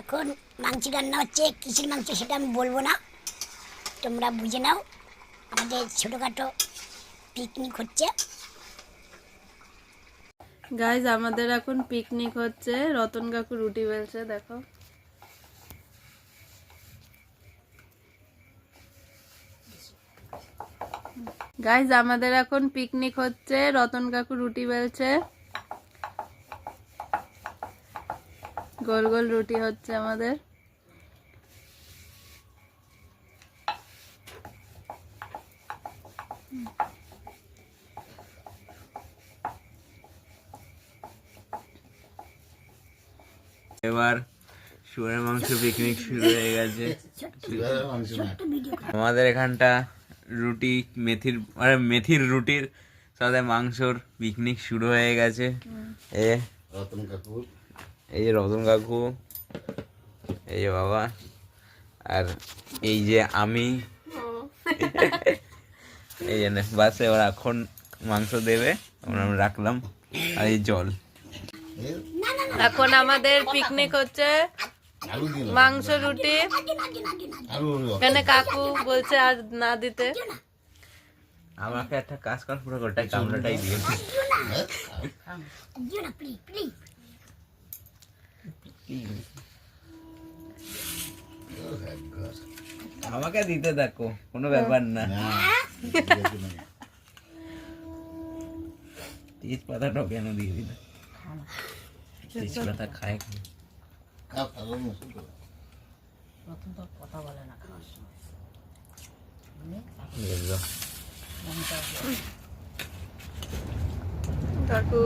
এখন মাংস রান্না হচ্ছে, কিসের মাংস সেটা আমি বলবো না, তোমরা বুঝে নাও। আমাদের ছোটোখাটো পিকনিক হচ্ছে। গাইজ আমাদের এখন পিকনিক হচ্ছে, রতন কাকু রুটি বেলছে দেখো। গাইজ আমাদের এখন পিকনিক হচ্ছে, রতন কাকু রুটি বেলছে, গোল গোল রুটি হচ্ছে আমাদের। এবার শুয়োরের মাংস পিকনিক শুরু হয়ে গেছে। আমাদের এখানটা রুটি মেথির রুটির সাথে মাংসর পিকনিক শুরু হয়ে গেছে। এই যে রতন কাকু, এই যে বাবা, আর এই যে আমি, এই জন্য বাসে ওরা এখন মাংস দেবে, আমরা রাখলাম, আর এই জল। এখন আমাদের পিকনিক হচ্ছে মাংস রুটি, এখানে কাকু বলছে আর না দিতে। আমাকে একটা কাজ কর, পুরো গোটাই কামড়াটাই দিয়ে দিস। আমাকে দিতে দেখো, কোনো ব্যাপার না। তেজ পাতাটাও কেন দিয়ে দিল? তেজ পাতা খায় কি? কাকু